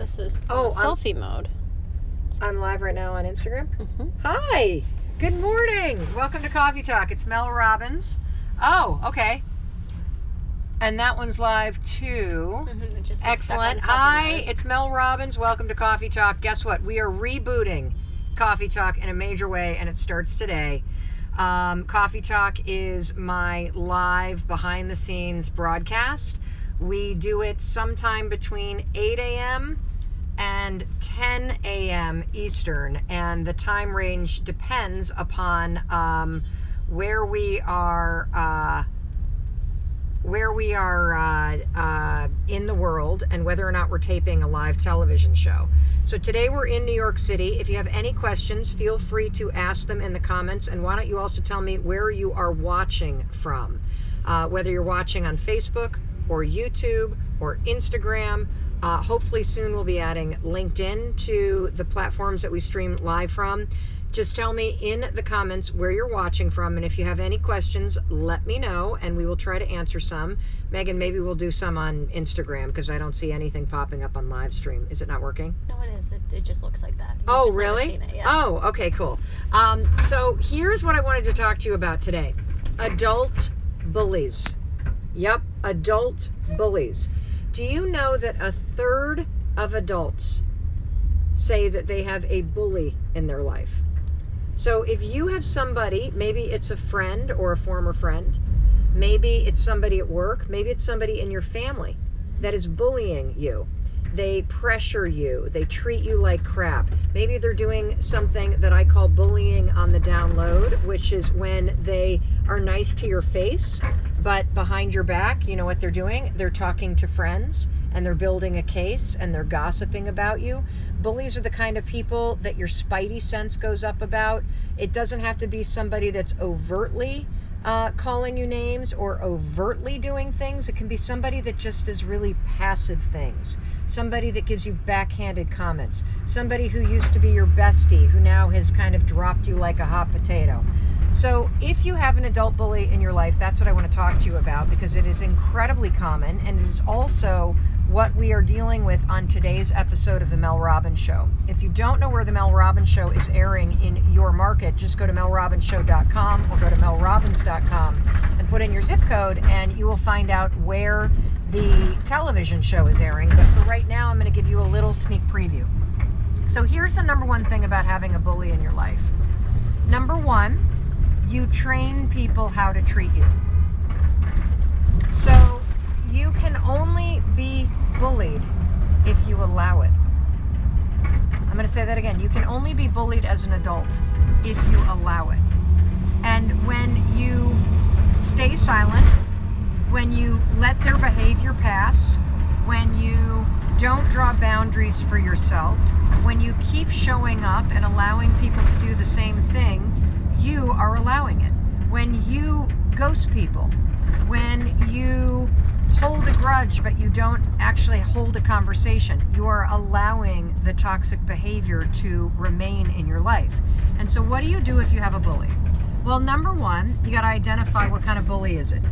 this is selfie mode. I'm live right now on Instagram. Mm-hmm. Hi. Good morning. Welcome to Coffee Talk. It's Mel Robbins. Oh, okay. And that one's live too. Mm-hmm. Excellent. Hi, it's Mel Robbins. Welcome to Coffee Talk. Guess what? We are rebooting Coffee Talk in a major way, and it starts today. Coffee Talk is my live behind-the-scenes broadcast. We do it sometime between 8 a.m. and 10 a.m. Eastern, and the time range depends upon where we are in the world and whether or not we're taping a live television show. So today we're in New York City. If you have any questions, feel free to ask them in the comments. And why don't you also tell me where you are watching from, whether you're watching on Facebook or YouTube or Instagram. Hopefully soon we'll be adding LinkedIn to the platforms that we stream live from. Just tell me in the comments where you're watching from, and if you have any questions, let me know, and we will try to answer some. Megan, maybe we'll do some on Instagram, because I don't see anything popping up on Livestream. Is it not working? No, it is. It just looks like that. Oh, just really? Never seen it, yeah. Oh, okay, cool. So here's what I wanted to talk to you about today. Adult bullies. Yep, adult bullies. Do you know that a third of adults say that they have a bully in their life? So if you have somebody, maybe it's a friend or a former friend, maybe it's somebody at work, maybe it's somebody in your family that is bullying you. They pressure you. They treat you like crap. Maybe they're doing something that I call bullying on the down low, which is when they are nice to your face, but behind your back, you know what they're doing? They're talking to friends, and they're building a case, and they're gossiping about you. Bullies are the kind of people that your spidey sense goes up about. It doesn't have to be somebody that's overtly calling you names or overtly doing things. It can be somebody that just does really passive things. Somebody that gives you backhanded comments. Somebody who used to be your bestie who now has kind of dropped you like a hot potato. So if you have an adult bully in your life, that's what I want to talk to you about, because it is incredibly common, and it is also what we are dealing with on today's episode of The Mel Robbins Show. If you don't know where The Mel Robbins Show is airing in your market, just go to melrobbinshow.com or go to melrobbins.com and put in your zip code, and you will find out where the television show is airing. But for right now, I'm going to give you a little sneak preview. So here's the number one thing about having a bully in your life. Number one, you train people how to treat you. So you can only be bullied if you allow it. I'm going to say that again. You can only be bullied as an adult if you allow it. And when you stay silent, when you let their behavior pass, when you don't draw boundaries for yourself, when you keep showing up and allowing people to do the same thing, you are allowing it. When you ghost people, when you hold a grudge but you don't actually hold a conversation, you are allowing the toxic behavior to remain in your life. And so what do you do if you have a bully? Well, number one, you got to identify what kind of bully is it.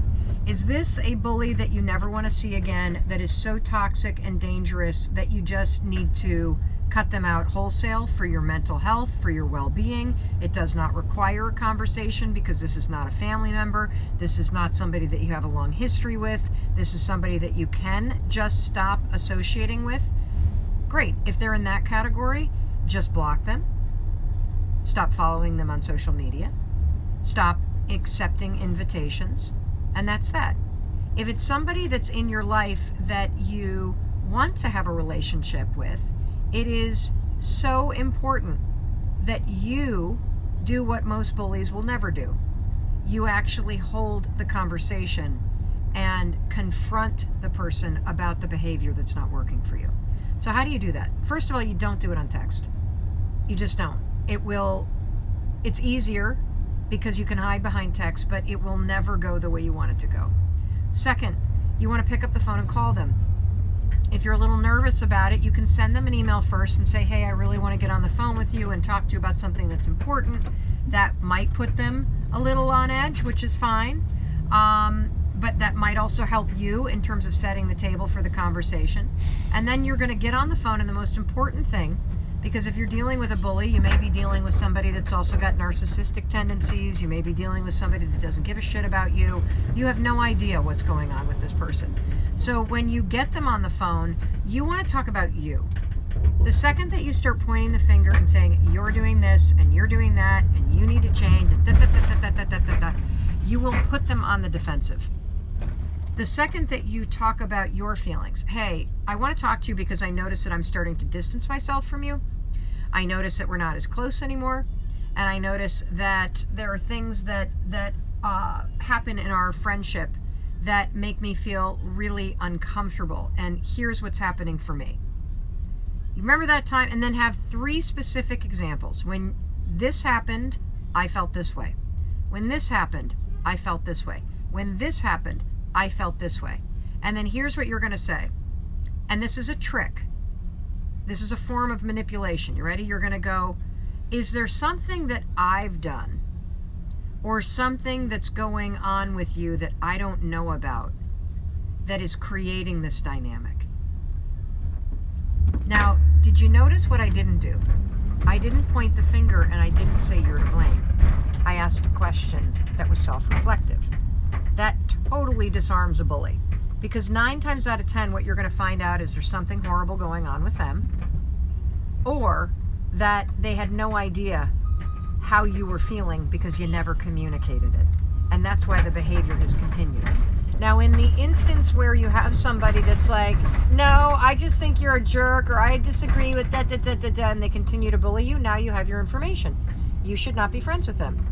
Is this a bully that you never want to see again, that is so toxic and dangerous that you just need to cut them out wholesale for your mental health, for your well-being? It does not require a conversation because this is not a family member. This is not somebody that you have a long history with. This is somebody that you can just stop associating with. Great. If they're in that category, just block them. Stop following them on social media. Stop accepting invitations. And that's that. If it's somebody that's in your life that you want to have a relationship with, it is so important that you do what most bullies will never do. You actually hold the conversation and confront the person about the behavior that's not working for you. So how do you do that? First of all, you don't do it on text. You just don't. It's easier because you can hide behind text, but it will never go the way you want it to go. Second, you want to pick up the phone and call them. If you're a little nervous about it, you can send them an email first and say, hey, I really want to get on the phone with you and talk to you about something that's important. That might put them a little on edge, which is fine. but that might also help you in terms of setting the table for the conversation. And then you're going to get on the phone, and the most important thing, because if you're dealing with a bully, you may be dealing with somebody that's also got narcissistic tendencies. You may be dealing with somebody that doesn't give a shit about you. You have no idea what's going on with this person. So when you get them on the phone, you want to talk about you. The second that you start pointing the finger and saying, you're doing this and you're doing that and you need to change, you will put them on the defensive. The second that you talk about your feelings, hey, I want to talk to you because I notice that I'm starting to distance myself from you. I notice that we're not as close anymore. And I notice that there are things that happen in our friendship that make me feel really uncomfortable. And here's what's happening for me. You remember that time? And then have 3 specific examples. When this happened, I felt this way. When this happened, I felt this way. When this happened, I felt this way. And then here's what you're going to say. And this is a trick. This is a form of manipulation. You ready? You're going to go, is there something that I've done or something that's going on with you that I don't know about that is creating this dynamic? Now, did you notice what I didn't do? I didn't point the finger and I didn't say you're to blame. I asked a question that was self-reflective. That totally disarms a bully, because 9 times out of 10, what you're going to find out is there's something horrible going on with them, or that they had no idea how you were feeling because you never communicated it. And that's why the behavior has continued. Now, in the instance where you have somebody that's like, no, I just think you're a jerk, or I disagree with that, and they continue to bully you, now you have your information. You should not be friends with them.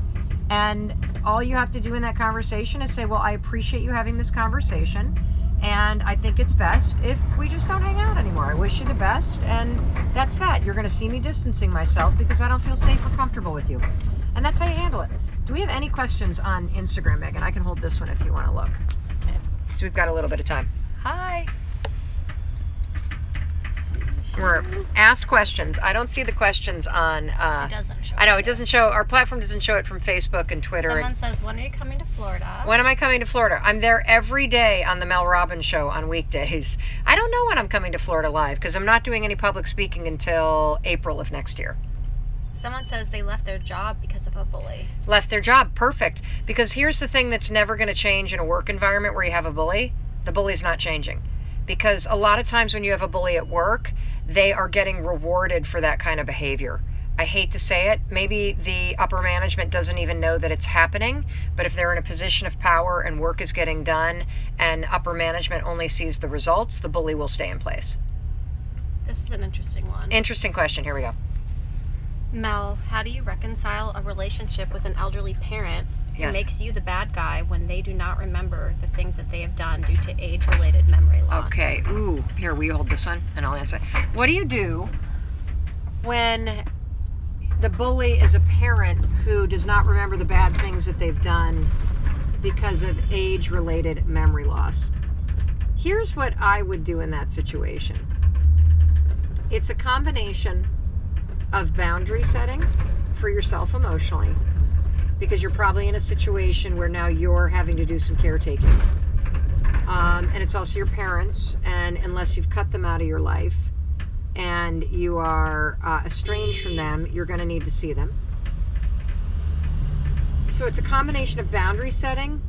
And all you have to do in that conversation is say, well, I appreciate you having this conversation, and I think it's best if we just don't hang out anymore. I wish you the best, and that's that. You're going to see me distancing myself because I don't feel safe or comfortable with you. And that's how you handle it. Do we have any questions on Instagram, Megan? I can hold this one if you want to look. Okay. So we've got a little bit of time. Hi. We're ask questions. I don't see the questions on. It doesn't show. I know it doesn't show. Our platform doesn't show it from Facebook and Twitter. Someone says, "When are you coming to Florida?" When am I coming to Florida? I'm there every day on the Mel Robbins Show on weekdays. I don't know when I'm coming to Florida live because I'm not doing any public speaking until April of next year. Someone says they left their job because of a bully. Left their job. Perfect. Because here's the thing that's never going to change in a work environment where you have a bully. The bully's not changing. Because a lot of times when you have a bully at work, they are getting rewarded for that kind of behavior. I hate to say it, maybe the upper management doesn't even know that it's happening, but if they're in a position of power and work is getting done and upper management only sees the results, the bully will stay in place. This is an interesting one. Interesting question. Here we go. Mel, how do you reconcile a relationship with an elderly parent who makes you the bad guy when they do not remember the things that they have done due to age-related memory loss? Okay. Ooh, here, will you hold this one and I'll answer. What do you do when the bully is a parent who does not remember the bad things that they've done because of age-related memory loss? Here's what I would do in that situation. It's a combination of boundary setting for yourself emotionally, because you're probably in a situation where now you're having to do some caretaking. And it's also your parents, and unless you've cut them out of your life and you are estranged from them, you're going to need to see them. So it's a combination of boundary setting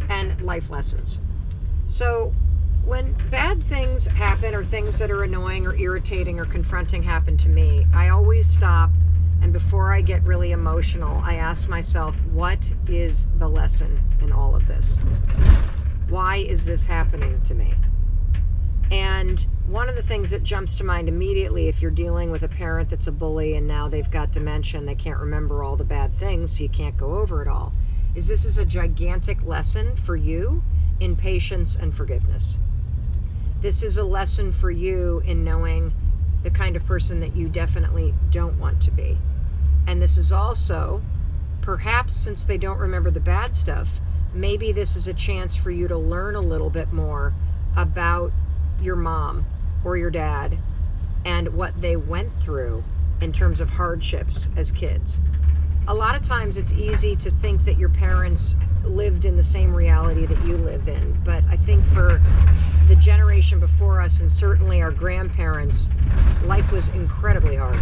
and life lessons. So when bad things happen, or things that are annoying or irritating or confronting happen to me, I always stop, and before I get really emotional, I ask myself, what is the lesson in all of this? Why is this happening to me? And one of the things that jumps to mind immediately, if you're dealing with a parent that's a bully and now they've got dementia and they can't remember all the bad things, so you can't go over it all, is this is a gigantic lesson for you in patience and forgiveness. This is a lesson for you in knowing the kind of person that you definitely don't want to be. And this is also, perhaps since they don't remember the bad stuff, maybe this is a chance for you to learn a little bit more about your mom or your dad and what they went through in terms of hardships as kids. A lot of times it's easy to think that your parents lived in the same reality that you live in. But I think for the generation before us, and certainly our grandparents, life was incredibly hard.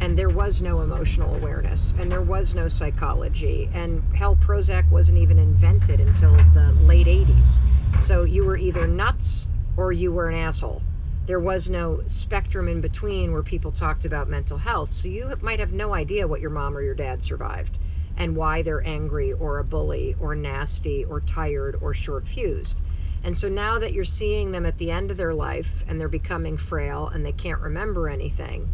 And there was no emotional awareness, and there was no psychology. And hell, Prozac wasn't even invented until the late 80s. So you were either nuts or you were an asshole. There was no spectrum in between where people talked about mental health. So you might have no idea what your mom or your dad survived and why they're angry or a bully or nasty or tired or short-fused. And so now that you're seeing them at the end of their life and they're becoming frail and they can't remember anything,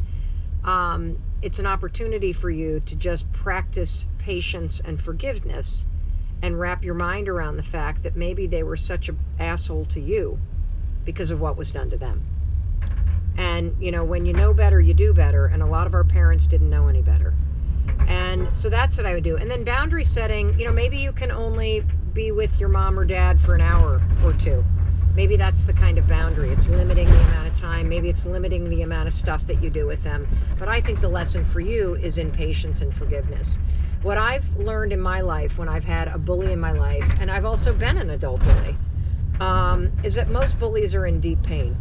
it's an opportunity for you to just practice patience and forgiveness and wrap your mind around the fact that maybe they were such an asshole to you because of what was done to them. And, you know, when you know better, you do better. And a lot of our parents didn't know any better. And so that's what I would do. And then boundary setting, you know, maybe you can only be with your mom or dad for an hour or two. Maybe that's the kind of boundary. It's limiting the amount of time. Maybe it's limiting the amount of stuff that you do with them. But I think the lesson for you is in patience and forgiveness. What I've learned in my life when I've had a bully in my life, and I've also been an adult bully, is that most bullies are in deep pain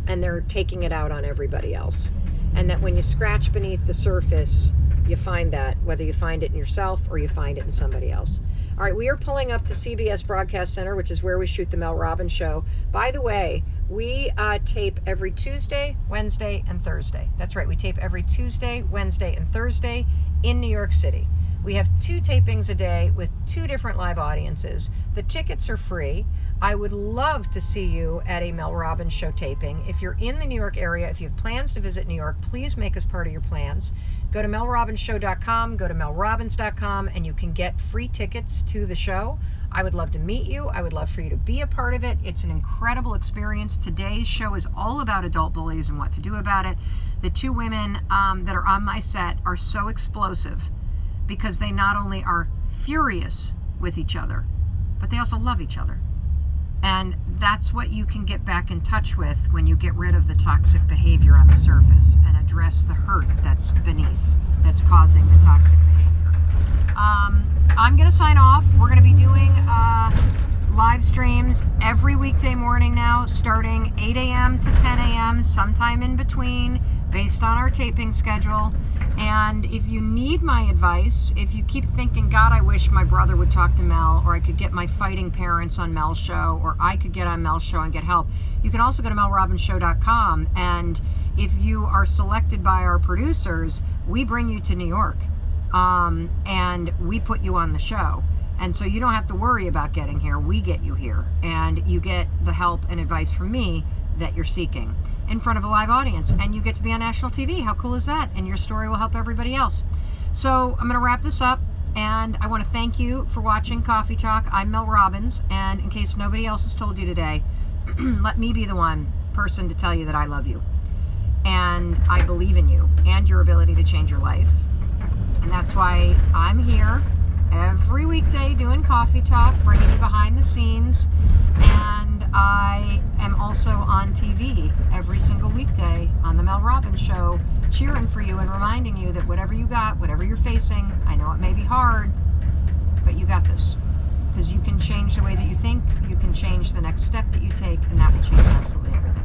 and they're taking it out on everybody else. And that when you scratch beneath the surface, you find that, whether you find it in yourself or you find it in somebody else. All right, we are pulling up to CBS Broadcast Center, which is where we shoot the Mel Robbins Show. By the way, we tape every Tuesday, Wednesday, and Thursday. That's right, we tape every Tuesday, Wednesday, and Thursday in New York City. We have 2 tapings a day with 2 different live audiences. The tickets are free. I would love to see you at a Mel Robbins Show taping. If you're in the New York area, if you have plans to visit New York, please make us part of your plans. Go to melrobbinshow.com, go to melrobbins.com, and you can get free tickets to the show. I would love to meet you. I would love for you to be a part of it. It's an incredible experience. Today's show is all about adult bullies and what to do about it. The 2 women that are on my set are so explosive because they not only are furious with each other, but they also love each other. And that's what you can get back in touch with when you get rid of the toxic behavior on the surface and address the hurt that's beneath, that's causing the toxic behavior. I'm going to sign off. We're going to be doing live streams every weekday morning now, starting 8 a.m. to 10 a.m., sometime in between, based on our taping schedule. And if you need my advice, if you keep thinking, God, I wish my brother would talk to Mel, or I could get my fighting parents on Mel's show, or I could get on Mel's show and get help, you can also go to melrobbinshow.com. And if you are selected by our producers, we bring you to New York, and we put you on the show. And so you don't have to worry about getting here. We get you here, and you get the help and advice from me that you're seeking in front of a live audience, and you get to be on national TV. How cool is that? And your story will help everybody else. So I'm going to wrap this up, and I want to thank you for watching Coffee Talk. I'm Mel Robbins, and in case nobody else has told you today, let me be the person to tell you that I love you, and I believe in you and your ability to change your life. And that's why I'm here every weekday doing Coffee Talk, bringing you behind the scenes. And I am also on TV every single weekday on the Mel Robbins Show, cheering for you and reminding you that whatever you got, whatever you're facing, I know it may be hard, but you got this. Because you can change the way that you think, you can change the next step that you take, and that will change absolutely everything.